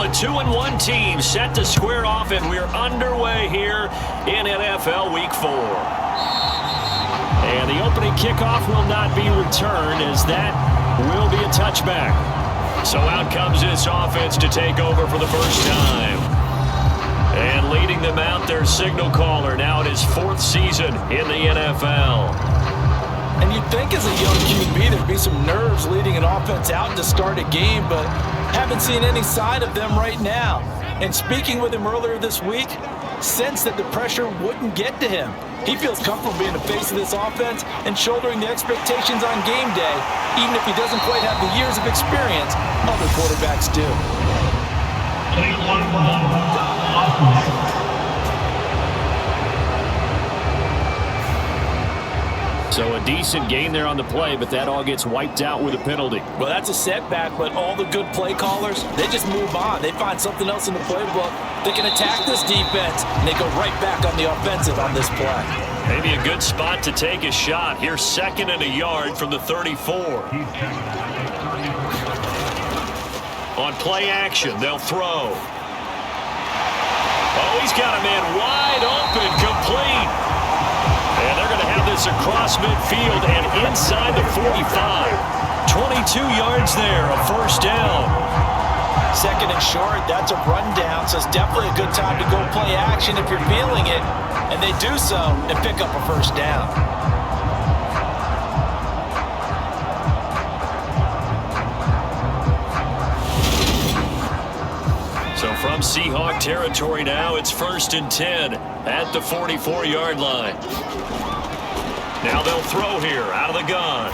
a 2-1 team set to square off, and we're underway here in NFL Week 4. And the opening kickoff will not be returned, as that will be a touchback. So out comes this offense to take over for the first time. And leading them out, their signal caller, now in his 4th season in the NFL. And you'd think as a young QB there'd be some nerves leading an offense out to start a game, but haven't seen any sign of them right now. And speaking with him earlier this week, sensed that the pressure wouldn't get to him. He feels comfortable being the face of this offense and shouldering the expectations on game day, even if he doesn't quite have the years of experience other quarterbacks do. So a decent gain there on the play, but that all gets wiped out with a penalty. Well, that's a setback, but all the good play callers, they just move on. They find something else in the playbook. They can attack this defense, and they go right back on the offensive on this play. Maybe a good spot to take a shot. Here's 2nd and a yard from the 34. On play action, they'll throw. Oh, he's got a man wide open, complete. And they're going to have this across midfield and inside the 45. 22 yards there, a first down. 2nd and short, that's a rundown, so it's definitely a good time to go play action if you're feeling it. And they do so and pick up a first down. So from Seahawk territory now, it's 1st and 10 at the 44-yard line. Now they'll throw here out of the gun.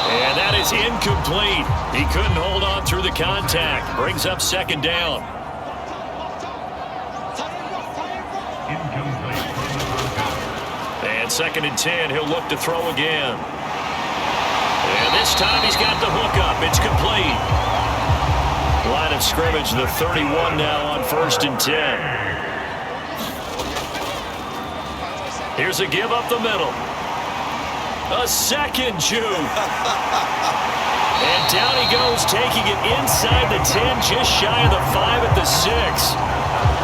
And that is incomplete. He couldn't hold on through the contact. Brings up 2nd down. And 2nd and 10, he'll look to throw again. And this time he's got the hook up. It's complete. Line of scrimmage, the 31 now on 1st and 10. Here's a give up the middle. A second juke. And down he goes, taking it inside the 10, just shy of the 5 at the 6.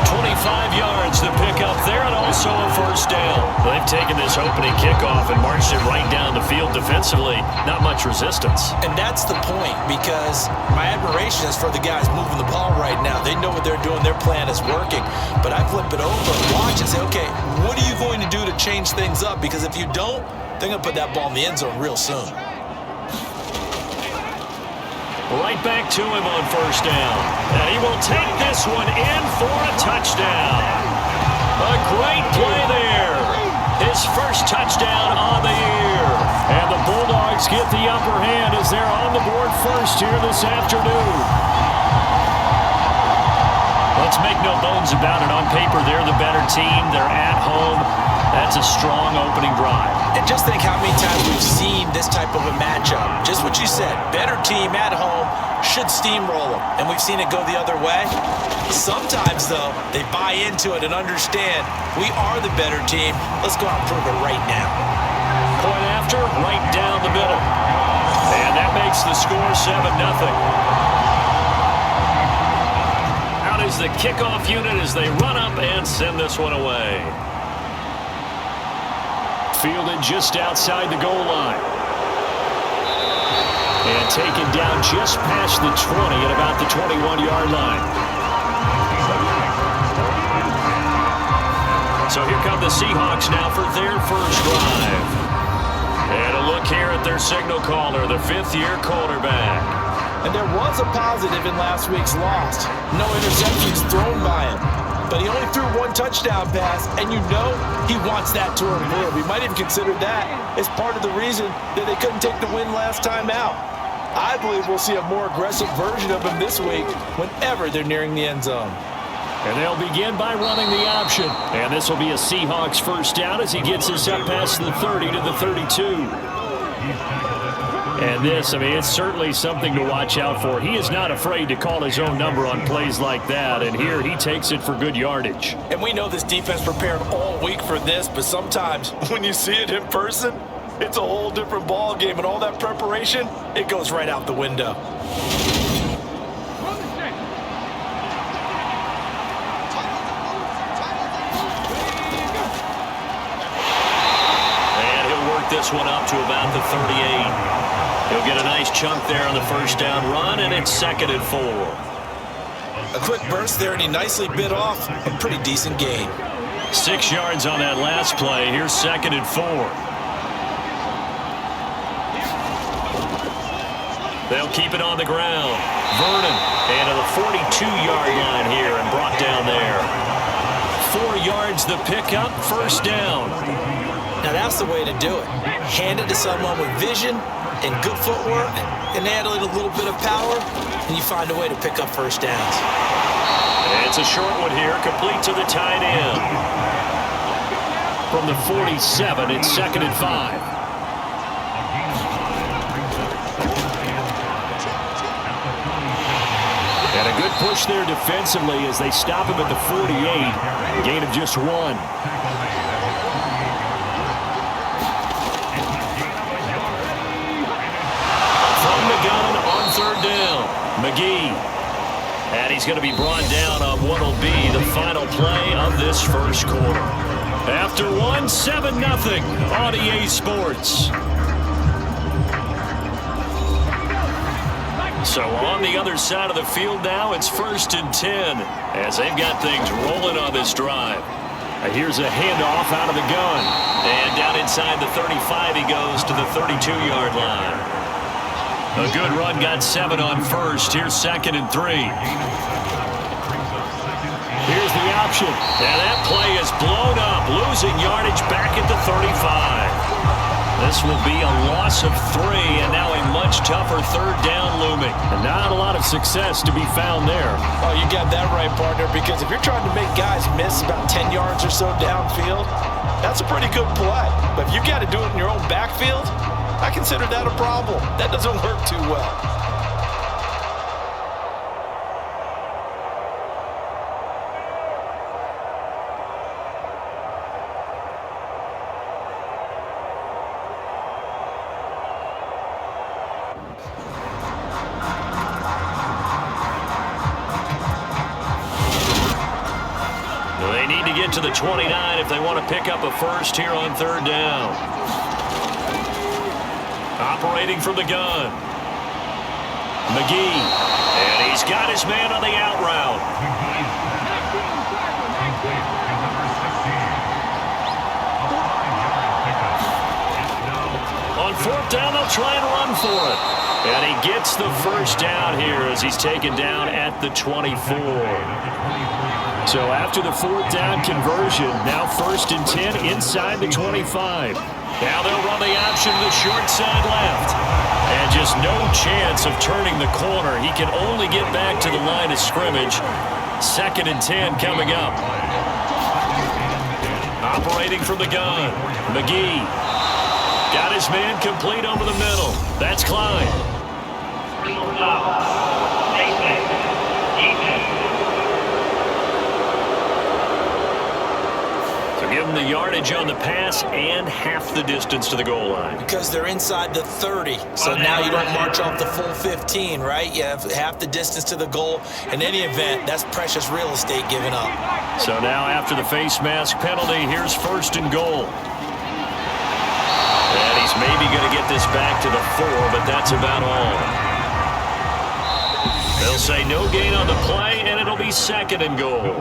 25 yards to pick up there, and also a first down. They've taken this opening kickoff and marched it right down the field defensively. Not much resistance. And that's the point, because my admiration is for the guys moving the ball right now. They know what they're doing. Their plan is working. But I flip it over and watch and say, okay, what are you going to do to change things up? Because if you don't, they're going to put that ball in the end zone real soon. Right back to him on first down. And he will take this one in for a touchdown. A great play there. His first touchdown on the year. And the Bulldogs get the upper hand as they're on the board first here this afternoon. Let's make no bones about it. On paper, they're the better team. They're at home. That's a strong opening drive. And just think how many times we've seen this type of a matchup. Just what you said, better team at home should steamroll them. And we've seen it go the other way. Sometimes, though, they buy into it and understand we are the better team. Let's go out and prove it right now. Point after, right down the middle. And that makes the score 7-0. Out is the kickoff unit as they run up and send this one away. Fielded just outside the goal line. And taken down just past the 20 at about the 21-yard line. So here come the Seahawks now for their first drive. And a look here at their signal caller, the 5th-year quarterback. And there was a positive in last week's loss. No interceptions thrown by him. But he only threw 1 touchdown pass, and you know he wants that to improve. We might even consider that as part of the reason that they couldn't take the win last time out. I believe we'll see a more aggressive version of him this week whenever they're nearing the end zone. And they'll begin by running the option. And this will be a Seahawks first down as he gets this up past the 30 to the 32. And this, I mean, it's certainly something to watch out for. He is not afraid to call his own number on plays like that, and here he takes it for good yardage. And we know this defense prepared all week for this, but sometimes when you see it in person, it's a whole different ball game, and all that preparation, it goes right out the window. this one up to about the 38. He'll get a nice chunk there on the first down run, and it's 2nd and 4. A quick burst there, and he nicely bit off a pretty decent gain. 6 yards on that last play. Here's 2nd and 4. They'll keep it on the ground. Vernon, and to the 42-yard line here and brought down there. 4 yards the pickup, first down. Now that's the way to do it. Hand it to someone with vision and good footwork, and add a little bit of power, and you find a way to pick up first downs. It's a short one here, complete to the tight end. From the 47, it's 2nd and 5. And a good push there defensively as they stop him at the 48. Gain of just 1. From the gun on 3rd down, McGee. And he's going to be brought down on what will be the final play of this first quarter. After 1, 7-0 on EA Sports. So on the other side of the field now, it's 1st and 10 as they've got things rolling on this drive. Here's a handoff out of the gun. And down inside the 35 he goes to the 32-yard line. A good run, got 7 on first. Here's 2nd and 3. Here's the option. And that play is blown up, losing yardage back at the 35. This will be a loss of 3, and now a much tougher 3rd down looming. And not a lot of success to be found there. Oh, you got that right, partner, because if you're trying to make guys miss about 10 yards or so downfield, that's a pretty good play. But if you got to do it in your own backfield, I consider that a problem. That doesn't work too well. They need to get to the 29 if they want to pick up a first here on 3rd down. Operating from the gun. McGee. And he's got his man on the out route. On 4th down, they'll try and run for it. And he gets the first down here as he's taken down at the 24. So after the 4th down conversion, now 1st and 10 inside the 25. Now they'll run the option to the short side left. And just no chance of turning the corner. He can only get back to the line of scrimmage. 2nd and 10 coming up. Operating from the gun. McGee. Got his man complete over the middle. That's Klein. Give them the yardage on the pass and half the distance to the goal line. Because they're inside the 30, so now you don't march off the full 15, right? You have half the distance to the goal. In any event, that's precious real estate given up. So now after the face mask penalty, here's 1st and goal. And he's maybe going to get this back to the 4, but that's about all. They'll say no gain on the play, and it'll be 2nd and goal.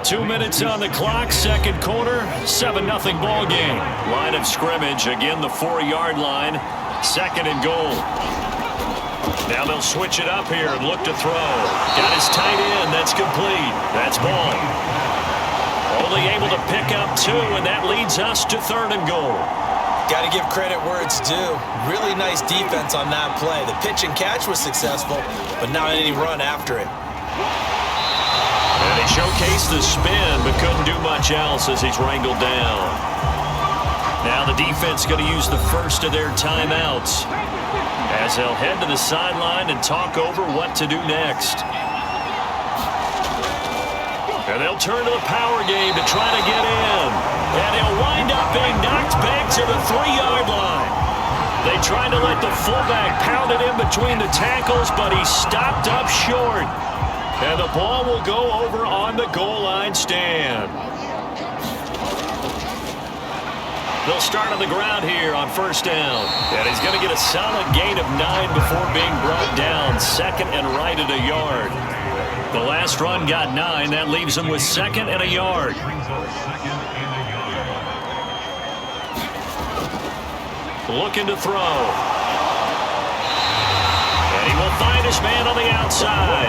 2 minutes on the clock, 2nd quarter, 7-0 ball game. Line of scrimmage, again the 4-yard line, 2nd and goal. Now they'll switch it up here and look to throw. Got his tight end, that's complete. That's ball. Only able to pick up 2, and that leads us to 3rd and goal. Got to give credit where it's due. Really nice defense on that play. The pitch and catch was successful, but not any run after it. And they showcased the spin, but couldn't do much else as he's wrangled down. Now the defense going to use the first of their timeouts as they'll head to the sideline and talk over what to do next. And they'll turn to the power game to try to get in. And he'll wind up being knocked back to the 3-yard line. They tried to let the fullback pound it in between the tackles, but he stopped up short. And the ball will go over on the goal line stand. They'll start on the ground here on first down. And he's going to get a solid gain of 9 before being brought down. Second and right at a yard. The last run got 9. That leaves him with second and a yard. Looking to throw. And he will find his man on the outside.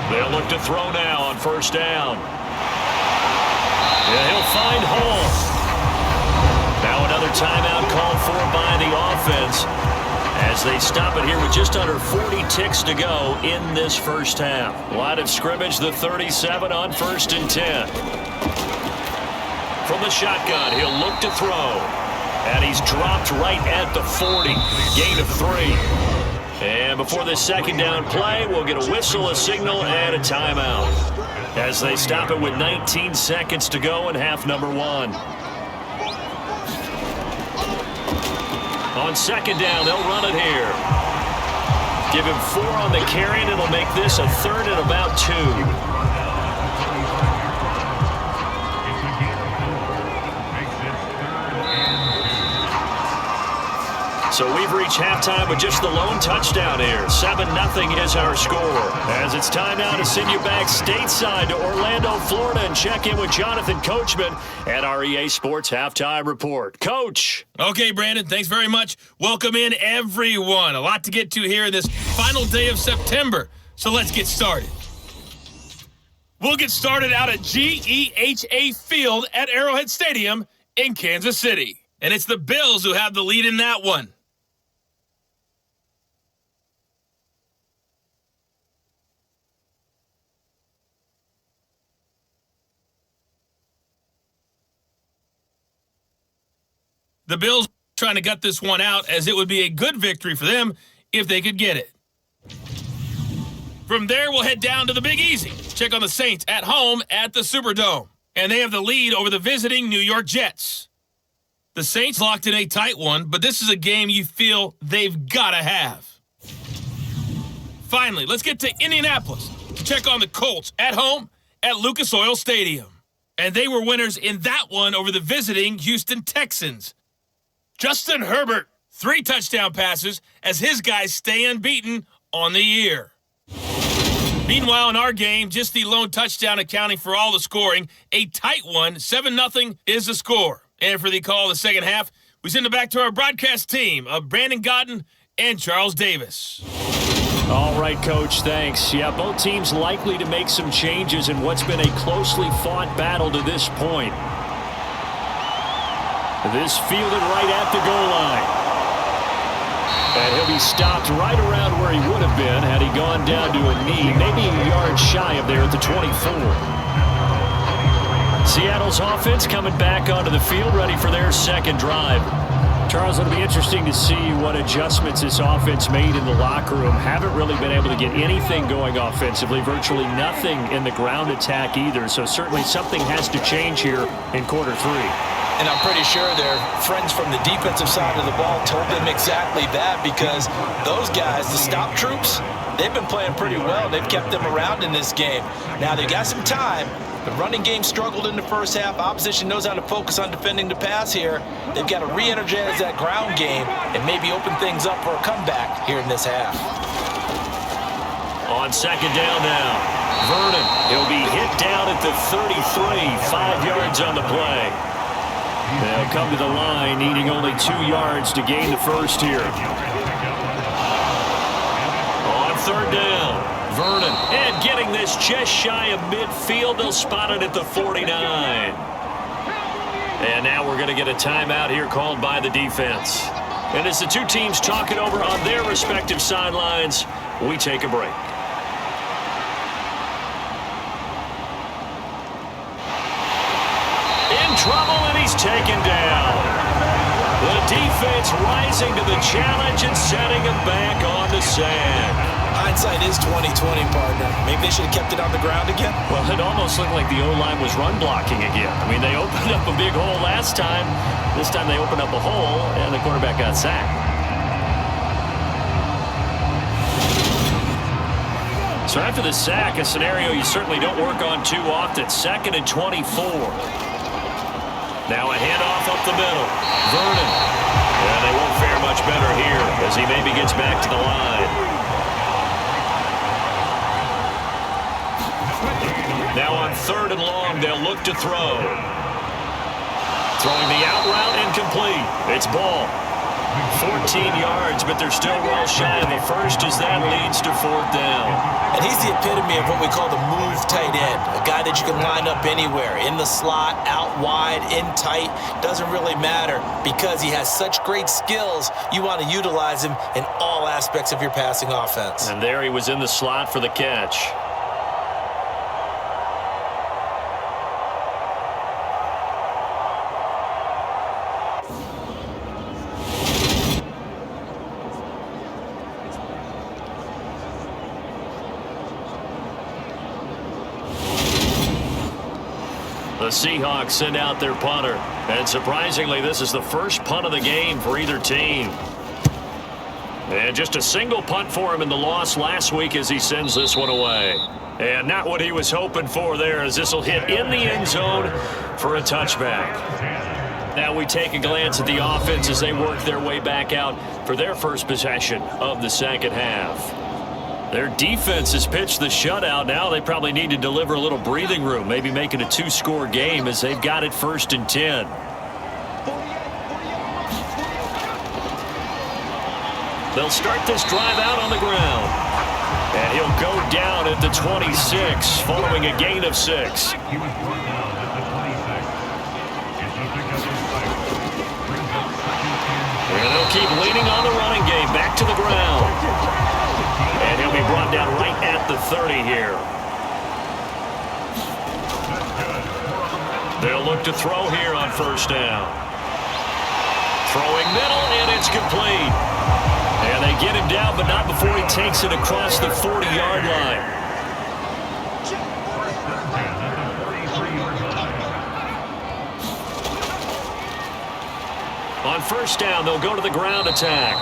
They'll look to throw now on first down. And he'll find Hall. Now another timeout called for by the offense as they stop it here with just under 40 ticks to go in this first half. Line of scrimmage, the 37 on first and 10. From the shotgun, he'll look to throw. And he's dropped right at the 40. Gain of 3. And before this second down play, we'll get a whistle, a signal, and a timeout as they stop it with 19 seconds to go in half number 1. On second down, they'll run it here. Give him 4 on the carry, and it'll make this a third and about 2. So we've reached halftime with just the lone touchdown here. 7-0 is our score. As it's time now to send you back stateside to Orlando, Florida, and check in with Jonathan Coachman at our EA Sports Halftime Report. Coach. Okay, Brandon, thanks very much. Welcome in, everyone. A lot to get to here this final day of September. So let's get started. We'll get started out at GEHA Field at Arrowhead Stadium in Kansas City. And it's the Bills who have the lead in that one. The Bills trying to gut this one out as it would be a good victory for them if they could get it. From there, we'll head down to the Big Easy. Check on the Saints at home at the Superdome. And they have the lead over the visiting New York Jets. The Saints locked in a tight one, but this is a game you feel they've got to have. Finally, let's get to Indianapolis to check on the Colts at home at Lucas Oil Stadium. And they were winners in that one over the visiting Houston Texans. Justin Herbert, 3 touchdown passes as his guys stay unbeaten on the year. Meanwhile, in our game, just the lone touchdown accounting for all the scoring. A tight one, 7-0 is the score. And for the call of the second half, we send it back to our broadcast team of Brandon Godden and Charles Davis. All right, Coach, thanks. Yeah, both teams likely to make some changes in what's been a closely fought battle to this point. This fielded right at the goal line. And he'll be stopped right around where he would have been had he gone down to a knee, maybe a yard shy of there at the 24. Seattle's offense coming back onto the field, ready for their second drive. Charles, it'll be interesting to see what adjustments this offense made in the locker room. Haven't really been able to get anything going offensively, virtually nothing in the ground attack either. So certainly something has to change here in quarter 3. And I'm pretty sure their friends from the defensive side of the ball told them exactly that, because those guys, the stop troops, they've been playing pretty well. They've kept them around in this game. Now, they got some time. The running game struggled in the first half. Opposition knows how to focus on defending the pass here. They've got to re-energize that ground game and maybe open things up for a comeback here in this half. On second down now, Vernon. He'll be hit down at the 33, 5 yards on the play. They'll come to the line, needing only 2 yards to gain the first here. On third down, Vernon. And getting this just shy of midfield, they'll spot it at the 49. And now we're going to get a timeout here called by the defense. And as the two teams talk it over on their respective sidelines, we take a break. Trouble, and he's taken down. The defense rising to the challenge and setting him back on the sand. Hindsight is 20/20, partner. Maybe they should have kept it on the ground again. Well, it almost looked like the O-line was run blocking again. I mean, they opened up a big hole last time. This time they opened up a hole, and the quarterback got sacked. So after the sack, a scenario you certainly don't work on too often. 2nd and 24. Now a handoff up the middle. Vernon. And they won't fare much better here as he maybe gets back to the line. Now on 3rd and long, they'll look to throw. Throwing the out route incomplete. It's ball. 14 yards, but they're still well shy of the first as that leads to 4th down. And he's the epitome of what we call the move tight end, a guy that you can line up anywhere, in the slot, out wide, in tight, doesn't really matter because he has such great skills. You want to utilize him in all aspects of your passing offense. And there he was in the slot for the catch. The Seahawks send out their punter. And surprisingly, this is the first punt of the game for either team. And just a single punt for him in the loss last week as he sends this one away. And not what he was hoping for there, as this will hit in the end zone for a touchback. Now we take a glance at the offense as they work their way back out for their first possession of the second half. Their defense has pitched the shutout. Now they probably need to deliver a little breathing room, maybe make it a 2-score game as they've got it 1st and 10. They'll start this drive out on the ground. And he'll go down at the 26 following a gain of 6. And they'll keep leaning on the running game back to the ground. And he'll be brought down right at the 30 here. They'll look to throw here on 1st down. Throwing middle, and it's complete. And they get him down, but not before he takes it across the 40-yard line. On 1st down, they'll go to the ground attack.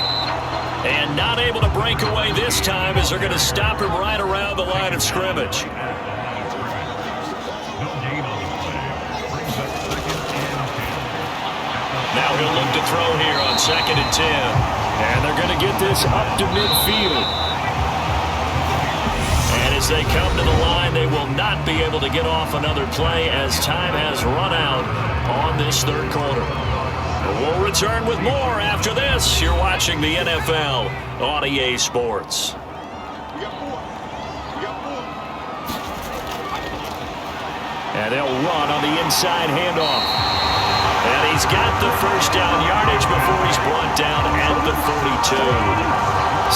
And not able to break away this time as they're going to stop him right around the line of scrimmage. Now he'll look to throw here on 2nd and 10. And they're going to get this up to midfield. And as they come to the line, they will not be able to get off another play as time has run out on this 3rd quarter. We'll return with more after this. You're watching the NFL on EA Sports. And they'll run on the inside handoff. And he's got the 1st down yardage before he's brought down at the 42.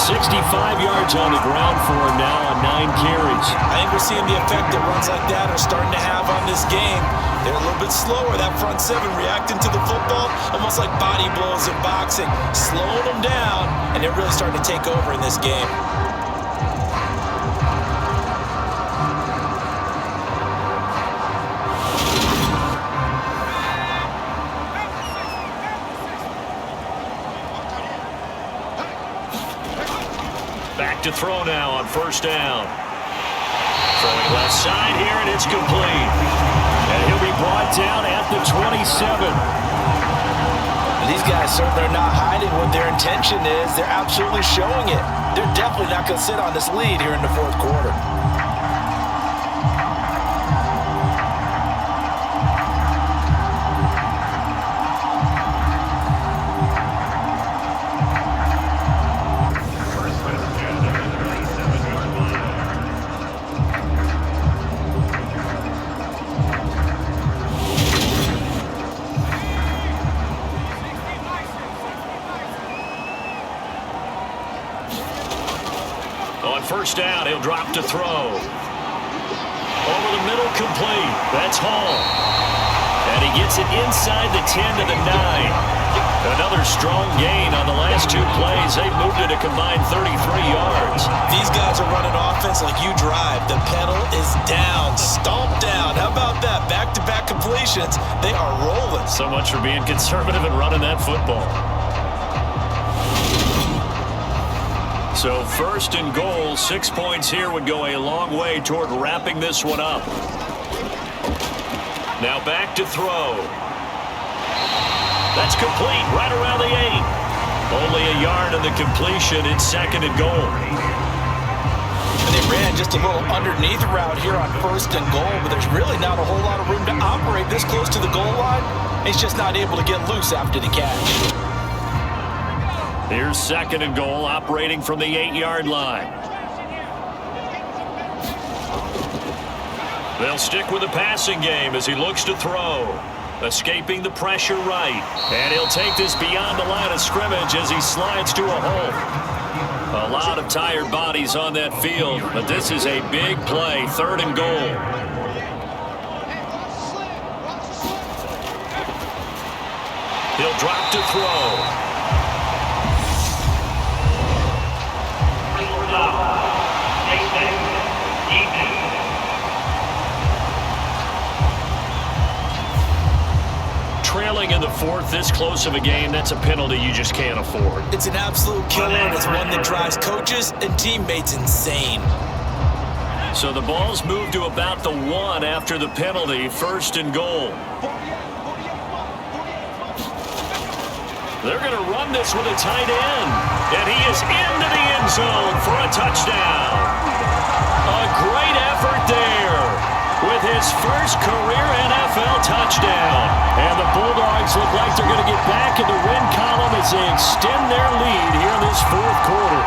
65 yards on the ground for him now on 9 carries. I think we're seeing the effect that runs like that are starting to have on this game. They're a little bit slower, that front 7 reacting to the football, almost like body blows in boxing, slowing them down, and they're really starting to take over in this game. Back to throw now on 1st down. Throwing left side here, and it's complete. And he'll be brought down at the 27. These guys certainly are not hiding what their intention is. They're absolutely showing it. They're definitely not going to sit on this lead here in the 4th quarter. On 1st down, he'll drop to throw. Over the middle, complete. That's Hall. And he gets it inside the 10 to the 9. Another strong gain on the last 2 plays. They've moved it a combined 33 yards. These guys are running offense like you drive. The pedal is down, stomped down. How about that? Back-to-back completions. They are rolling. So much for being conservative and running that football. So first and goal, 6 points here would go a long way toward wrapping this one up. Now back to throw. That's complete right around the 8. Only a yard in the completion. It's second and goal. And they ran just a little underneath route here on first and goal, but there's really not a whole lot of room to operate this close to the goal line. He's just not able to get loose after the catch. Here's second and goal, operating from the 8-yard line. They'll stick with the passing game as he looks to throw. Escaping the pressure right. And he'll take this beyond the line of scrimmage as he slides to a hole. A lot of tired bodies on that field, but this is a big play, third and goal. He'll drop to throw. Trailing in the fourth, this close of a game, that's a penalty you just can't afford. It's an absolute killer, and it's one that drives coaches and teammates insane. So the ball's moved to about the 1 after the penalty, first and goal. They're going to run this with a tight end, and he is into the end zone for a touchdown. A great effort there with his first career NFL touchdown. And the Bulldogs look like they're going to get back in the win column as they extend their lead here in this fourth quarter.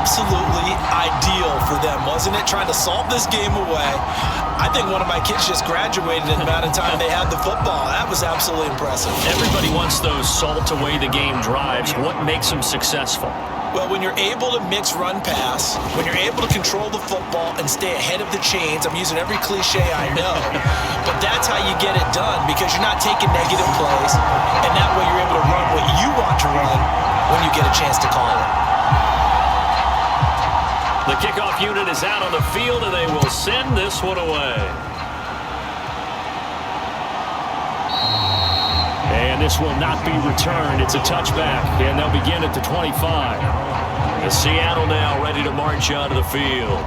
Absolutely ideal for them, wasn't it? Trying to solve this game away. I think one of my kids just graduated in the amount of time they had the football. That was absolutely impressive. Everybody wants those salt away the game drives. What makes them successful? Well, when you're able to mix run pass, when you're able to control the football and stay ahead of the chains, I'm using every cliche I know, but that's how you get it done because you're not taking negative plays, and that way you're able to run what you want to run when you get a chance to call it. The kickoff unit is out on the field, and they will send this one away. And this will not be returned. It's a touchback, and they'll begin at the 25. The Seattle now ready to march onto the field.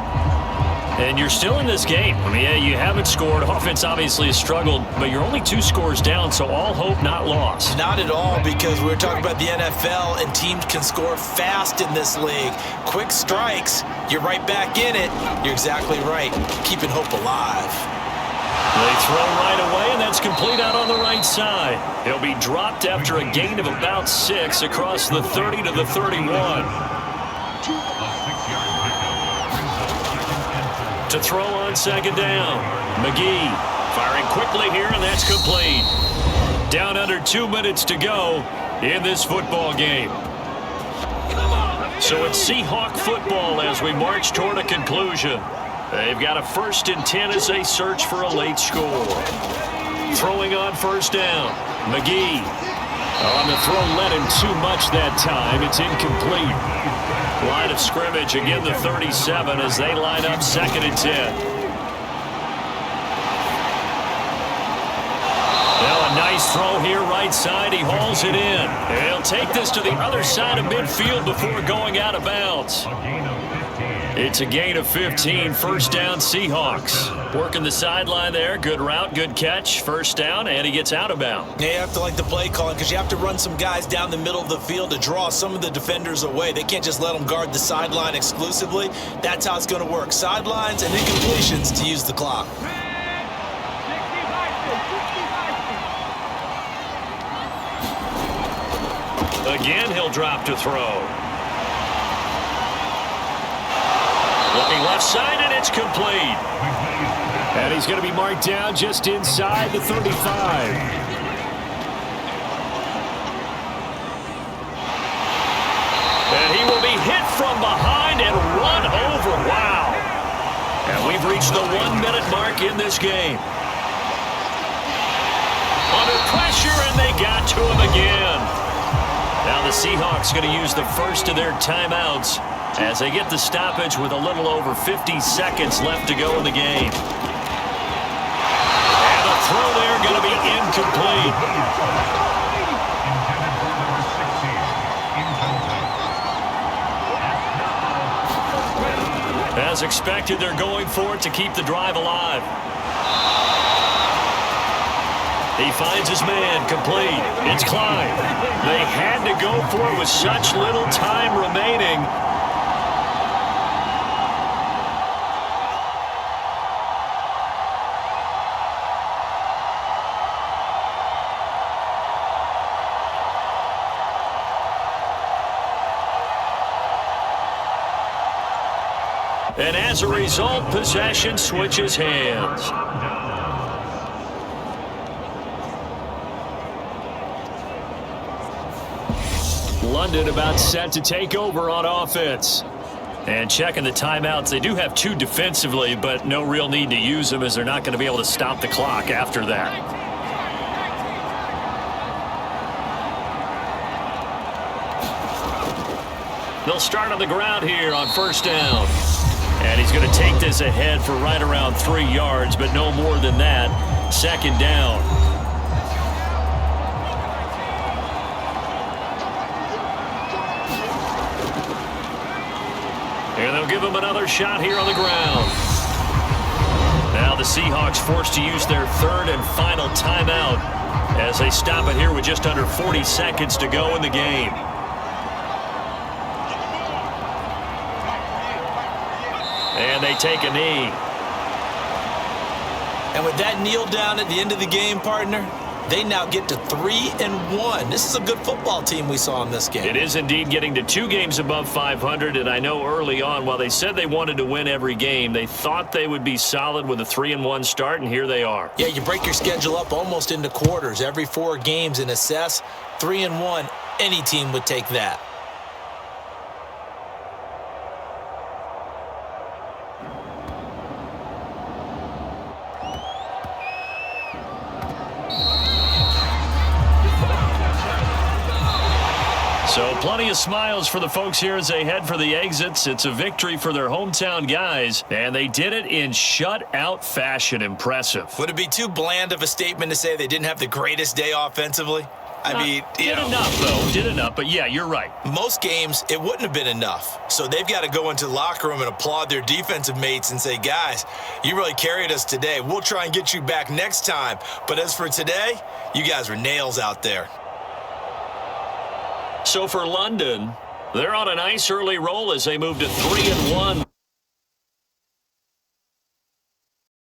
And you're still in this game. I mean, yeah, you haven't scored. Offense obviously has struggled, but you're only 2 scores down, so all hope not lost. Not at all, because we're talking about the NFL, and teams can score fast in this league. Quick strikes, you're right back in it. You're exactly right. Keeping hope alive. They throw right away, and that's complete out on the right side. He'll be dropped after a gain of about 6 across the 30 to the 31. To throw on second down. McGee firing quickly here, and that's complete. Down under 2 minutes to go in this football game. So it's Seahawk football as we march toward a conclusion. They've got a 1st and 10 as they search for a late score. Throwing on first down. McGee on the throw, led him too much that time. It's incomplete. Line of scrimmage, again the 37 as they line up 2nd and 10. Now a nice throw here right side. He hauls it in. He'll take this to the other side of midfield before going out of bounds. It's a gain of 15, first down Seahawks. Working the sideline there, good route, good catch, first down, and he gets out of bounds. Yeah, you have to like the play calling because you have to run some guys down the middle of the field to draw some of the defenders away. They can't just let them guard the sideline exclusively. That's how it's going to work. Sidelines and incompletions to use the clock. Again, he'll drop to throw. Looking left side, and it's complete. And he's going to be marked down just inside the 35. And he will be hit from behind and run over. Wow. And we've reached the 1-minute mark in this game. Under pressure, and they got to him again. Now the Seahawks going to use the first of their timeouts as they get the stoppage with a little over 50 seconds left to go in the game. And the throw there going to be incomplete. As expected, they're going for it to keep the drive alive. He finds his man, complete. It's Klein. They had to go for it with such little time remaining. And as a result, possession switches hands. London about set to take over on offense. And checking the timeouts, they do have 2 defensively, but no real need to use them as they're not going to be able to stop the clock after that. They'll start on the ground here on first down. And he's going to take this ahead for right around 3 yards, but no more than that. Second down. And they'll give him another shot here on the ground. Now the Seahawks forced to use their 3rd and final timeout as they stop it here with just under 40 seconds to go in the game. And they take a knee. And with that kneel down at the end of the game, partner, they now get to 3-1. This is a good football team we saw in this game. It is indeed getting to 2 games above 500, and I know early on, while they said they wanted to win every game, they thought they would be solid with a 3-1 start, and here they are. Yeah, you break your schedule up almost into quarters, every 4 games, and assess 3-1. Any team would take that. So plenty of smiles for the folks here as they head for the exits. It's a victory for their hometown guys, and they did it in shutout fashion. Impressive. Would it be too bland of a statement to say they didn't have the greatest day offensively? I mean, did enough, though. Did enough, but yeah, you're right. Most games, it wouldn't have been enough. So they've got to go into the locker room and applaud their defensive mates and say, guys, you really carried us today. We'll try and get you back next time. But as for today, you guys were nails out there. So for London, they're on a nice early roll as they move to 3-1.